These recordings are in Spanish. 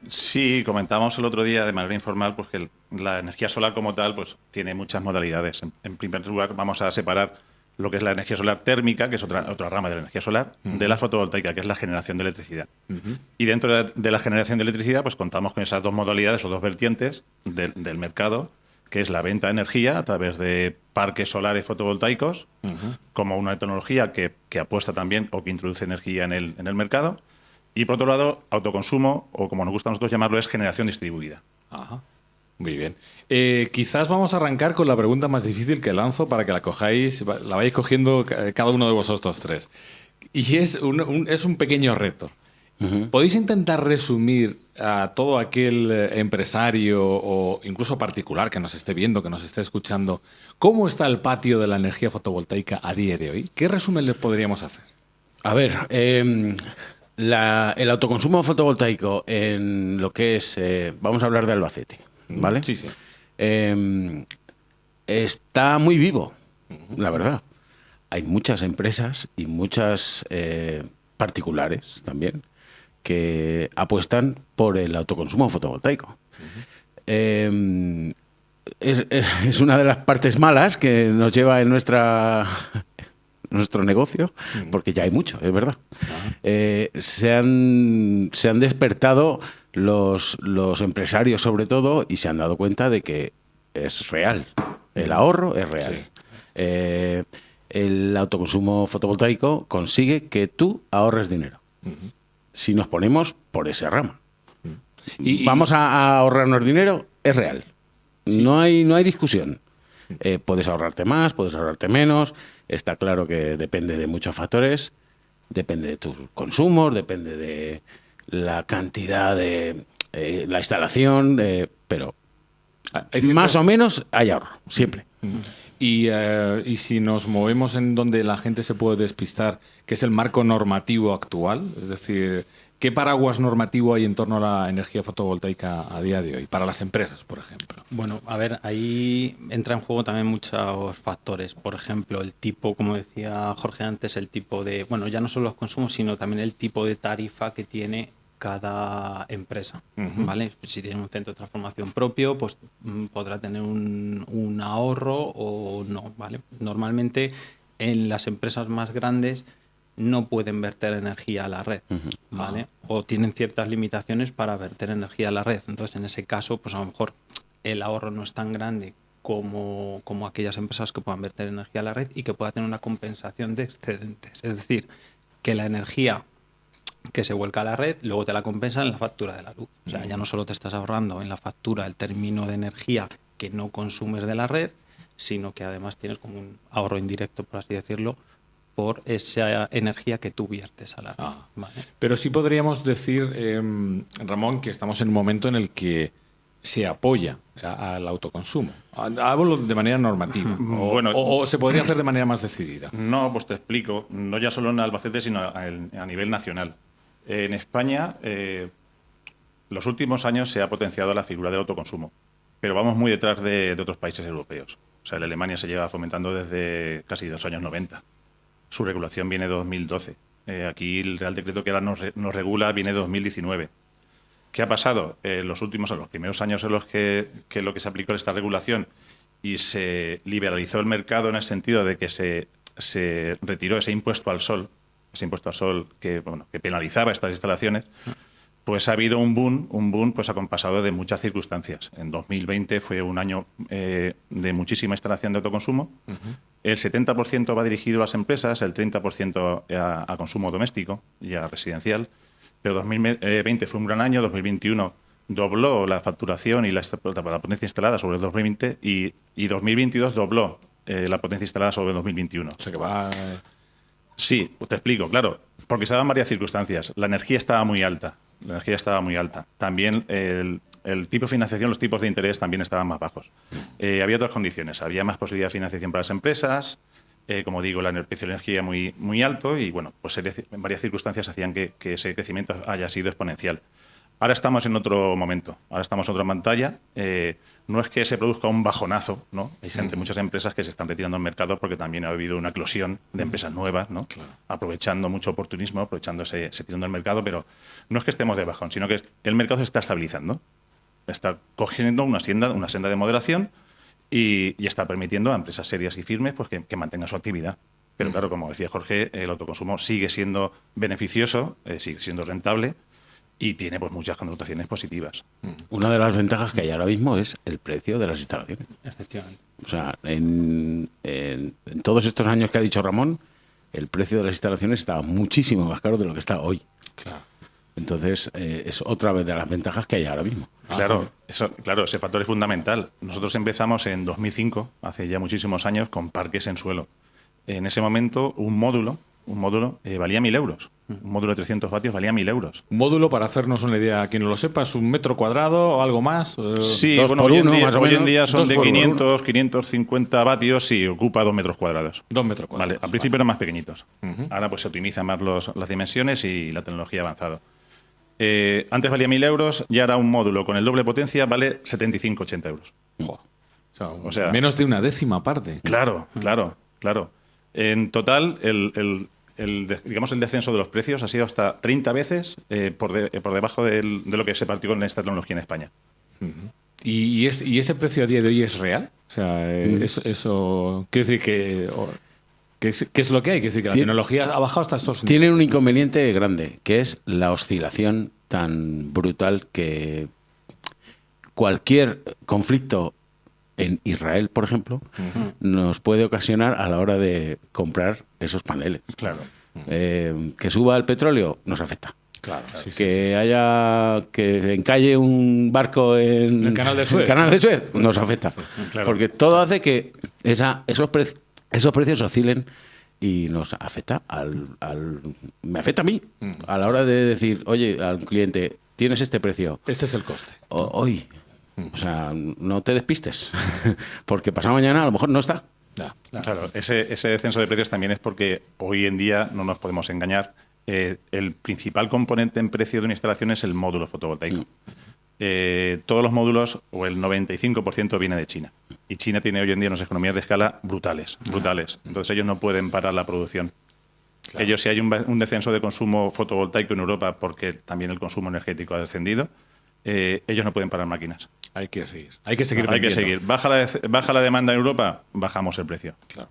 Sí, comentábamos el otro día de manera informal pues que la energía solar como tal pues tiene muchas modalidades. En primer lugar, vamos a separar lo que es la energía solar térmica, que es otra rama de la energía solar, de la fotovoltaica, que es la generación de electricidad. Y dentro de la generación de electricidad, pues contamos con esas dos modalidades o dos vertientes del mercado, que es la venta de energía a través de parques solares fotovoltaicos, como una tecnología que apuesta también o que introduce energía en el mercado. Y por otro lado, autoconsumo, o como nos gusta a nosotros llamarlo, es generación distribuida. Ajá. Muy bien. Quizás vamos a arrancar con la pregunta más difícil que lanzo para que la cojáis, la vais cogiendo cada uno de vosotros tres. Y es un pequeño reto. ¿Podéis intentar resumir a todo aquel empresario o incluso particular que nos esté viendo, que nos esté escuchando, cómo está el patio de la energía fotovoltaica a día de hoy? ¿Qué resumen les podríamos hacer? A ver, el autoconsumo fotovoltaico en lo que es, vamos a hablar de Albacete, ¿vale? Sí, sí. Está muy vivo, la verdad. Hay muchas empresas y muchas particulares también que apuestan por el autoconsumo fotovoltaico. Es una de las partes malas que nos lleva en nuestro negocio, porque ya hay mucho, es verdad. Se han despertado los empresarios sobre todo y se han dado cuenta de que es real, el ahorro es real. Sí. El autoconsumo fotovoltaico consigue que tú ahorres dinero. Si nos ponemos por esa rama. Vamos a ahorrarnos dinero, es real. Sí. No hay discusión. Puedes ahorrarte más, puedes ahorrarte menos. Está claro que depende de muchos factores. Depende de tus consumos, depende de la cantidad de la instalación, pero más o menos hay ahorro, siempre. Y si nos movemos en donde la gente se puede despistar, que es el marco normativo actual, es decir, ¿qué paraguas normativo hay en torno a la energía fotovoltaica a día de hoy? Para las empresas, por ejemplo. Bueno, a ver, ahí entra en juego también muchos factores. Por ejemplo, el tipo, como decía Jorge antes, el tipo de, bueno, ya no solo los consumos, sino también el tipo de tarifa que tiene cada empresa, ¿vale? Si tiene un centro de transformación propio, pues podrá tener un ahorro o no, ¿vale? Normalmente en las empresas más grandes no pueden verter energía a la red, ¿vale? O tienen ciertas limitaciones para verter energía a la red. Entonces, en ese caso, pues a lo mejor el ahorro no es tan grande como aquellas empresas que puedan verter energía a la red y que pueda tener una compensación de excedentes. Es decir, que la energía que se vuelca a la red, luego te la compensa en la factura de la luz. O sea, ya no solo te estás ahorrando en la factura el término de energía que no consumes de la red, sino que además tienes como un ahorro indirecto, por así decirlo, por esa energía que tú viertes a la red. ¿Vale? Pero sí podríamos decir, Ramón, que estamos en un momento en el que se apoya al autoconsumo. Hablo de manera normativa. O se podría hacer de manera más decidida. No, pues te explico. No ya solo en Albacete, sino a nivel nacional. En España, los últimos años se ha potenciado la figura del autoconsumo, pero vamos muy detrás de otros países europeos. O sea, en Alemania se lleva fomentando desde casi los años 90. Su regulación viene de 2012. Aquí el Real Decreto que ahora nos regula viene de 2019. ¿Qué ha pasado? Los primeros años en los que lo que se aplicó esta regulación y se liberalizó el mercado en el sentido de que se retiró ese impuesto al sol que penalizaba estas instalaciones, pues ha habido un boom pues acompasado de muchas circunstancias. En 2020 fue un año de muchísima instalación de autoconsumo. El 70% va dirigido a las empresas, el 30% a consumo doméstico y a residencial. Pero 2020 fue un gran año, 2021 dobló la facturación y la potencia instalada sobre el 2020 y 2022 dobló la potencia instalada sobre el 2021. O sea que va... Sí, te explico, claro, porque se daban varias circunstancias. La energía estaba muy alta. También el tipo de financiación, los tipos de interés también estaban más bajos. Había otras condiciones. Había más posibilidad de financiación para las empresas. Como digo, el precio de la energía muy, muy alto y, bueno, pues varias circunstancias hacían que ese crecimiento haya sido exponencial. Ahora estamos en otro momento, ahora estamos en otra pantalla. No es que se produzca un bajonazo, ¿no? Hay muchas empresas que se están retirando del mercado porque también ha habido una eclosión de empresas nuevas, ¿no? Claro. Aprovechando mucho oportunismo, aprovechando ese tirón del mercado, pero no es que estemos de bajón, sino que el mercado se está estabilizando, está cogiendo una senda de moderación y está permitiendo a empresas serias y firmes pues, que mantengan su actividad. Pero claro, como decía Jorge, el autoconsumo sigue siendo beneficioso, sigue siendo rentable, y tiene pues muchas connotaciones positivas. Una de las ventajas que hay ahora mismo es el precio de las instalaciones. Efectivamente. O sea, en todos estos años que ha dicho Ramón, el precio de las instalaciones estaba muchísimo más caro de lo que está hoy. Claro. Entonces, es otra vez de las ventajas que hay ahora mismo. Claro, ese factor es fundamental. Nosotros empezamos en 2005, hace ya muchísimos años, con parques en suelo. En ese momento, un módulo valía 1.000 euros. Un módulo de 300 vatios valía 1.000 euros. Un módulo, para hacernos una idea, a quien no lo sepa, ¿es 1 metro cuadrado o algo más? Sí, dos bueno, por hoy uno, en día, más o hoy en menos. día son Dos de por 500, 550 vatios y ocupa 2 metros cuadrados. 2 metros cuadrados. Vale, al principio eran más pequeñitos. Ahora pues se optimizan más las dimensiones y la tecnología ha avanzado. Antes valía 1.000 euros y ahora un módulo con el doble potencia vale 75-80 euros. O sea, menos de una décima parte. Claro. En total, el descenso de los precios ha sido hasta 30 veces por debajo de lo que se partió con esta tecnología en España. ¿Y ese precio a día de hoy es real? O sea, eso quiere decir que... ¿Qué es lo que hay? Quiere decir que la tecnología ha bajado hasta estos... Tiene un inconveniente grande, que es la oscilación tan brutal que cualquier conflicto en Israel, por ejemplo, nos puede ocasionar a la hora de comprar esos paneles. Claro. Que suba el petróleo nos afecta. Claro, que encalle un barco en el canal de Suez. El canal de Suez nos afecta. Claro. Porque todo hace que esos precios oscilen y nos afecta me afecta a mí a la hora de decir, oye, al cliente, tienes este precio. Este es el coste. Hoy. O sea, no te despistes, porque pasado mañana a lo mejor no está. Claro, ese descenso de precios también es porque hoy en día, no nos podemos engañar, el principal componente en precio de una instalación es el módulo fotovoltaico. Todos los módulos, o el 95%, viene de China. Y China tiene hoy en día unas economías de escala brutales. Entonces ellos no pueden parar la producción. Claro. Ellos, si hay un descenso de consumo fotovoltaico en Europa, porque también el consumo energético ha descendido, ellos no pueden parar máquinas. Hay que seguir. Hay que seguir. Baja la demanda en Europa, bajamos el precio. Claro.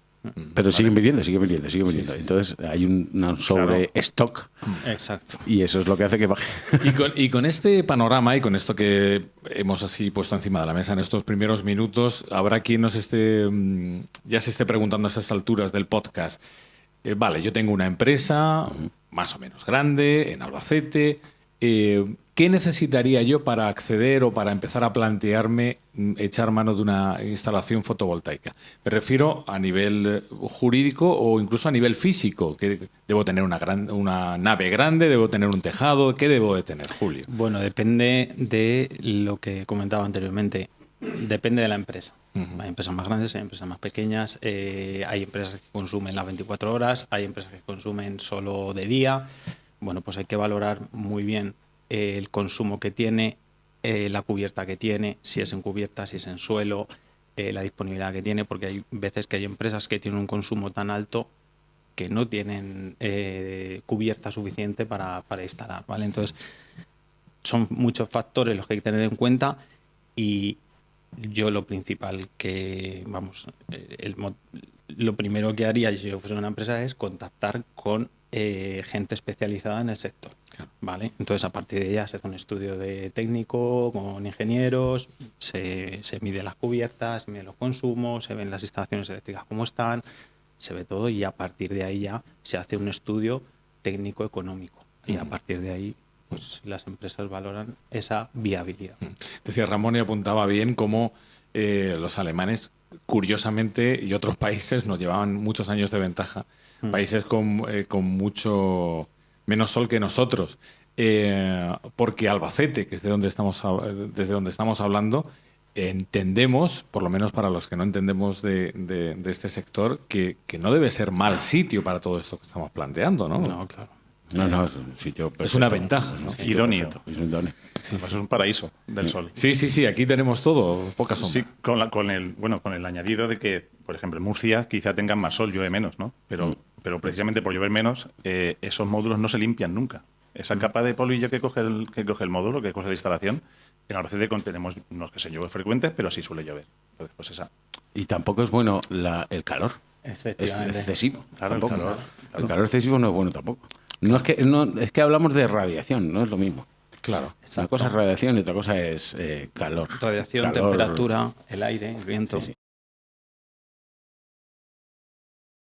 Pero siguen viniendo. Entonces hay un sobrestock. Exacto. Y eso es lo que hace que baje. Y con este panorama y con esto que hemos así puesto encima de la mesa en estos primeros minutos, habrá quien ya se esté preguntando a estas alturas del podcast. Vale, yo tengo una empresa más o menos grande en Albacete. ¿Qué necesitaría yo para acceder o para empezar a plantearme echar mano de una instalación fotovoltaica? Me refiero a nivel jurídico o incluso a nivel físico. ¿Que debo tener una nave grande? ¿Debo tener un tejado? ¿Qué debo de tener, Julio? Bueno, depende de lo que comentaba anteriormente. Depende de la empresa. Hay empresas más grandes, hay empresas más pequeñas, hay empresas que consumen las 24 horas, hay empresas que consumen solo de día. Bueno, pues hay que valorar muy bien el consumo que tiene, la cubierta que tiene, si es en cubierta, si es en suelo, la disponibilidad que tiene, porque hay veces que hay empresas que tienen un consumo tan alto que no tienen cubierta suficiente para instalar, ¿vale? Entonces, son muchos factores los que hay que tener en cuenta y yo lo principal lo primero que haría si yo fuese una empresa es contactar con gente especializada en el sector, ¿vale? Entonces, a partir de ella se hace un estudio de técnico con ingenieros, se mide las cubiertas, se miden los consumos, se ven las instalaciones eléctricas cómo están, se ve todo y a partir de ahí ya se hace un estudio técnico-económico y a partir de ahí pues las empresas valoran esa viabilidad. Decía Ramón y apuntaba bien cómo los alemanes, curiosamente, y otros países nos llevaban muchos años de ventaja. Países con mucho menos sol que nosotros. Porque Albacete, que es desde donde estamos hablando, entendemos, por lo menos para los que no entendemos de este sector, que no debe ser mal sitio para todo esto que estamos planteando, ¿no? No, claro. No, es un sitio perfecto. Es una ventaja, ¿no? Es un sitio Idóneo. perfecto, es un idóneo. Eso es un paraíso del sol. Sí, aquí tenemos todo, poca sombra. Sí, con el añadido de que, por ejemplo, en Murcia quizá tengan más sol, llueve menos, ¿no? Pero precisamente por llover menos, esos módulos no se limpian nunca. Esa capa de polvillo que coge el módulo, que coge la instalación, en Albacete tenemos, no es que se llueve frecuente, pero sí suele llover. Entonces, pues esa. Y tampoco es bueno el calor. Es Efectivamente. excesivo. Claro, el tampoco. calor, El calor excesivo no es bueno tampoco. Es que hablamos de radiación, no es lo mismo. Claro. Una cosa es radiación y otra cosa es calor. Radiación, Calor. temperatura, el aire, el viento. Sí, sí.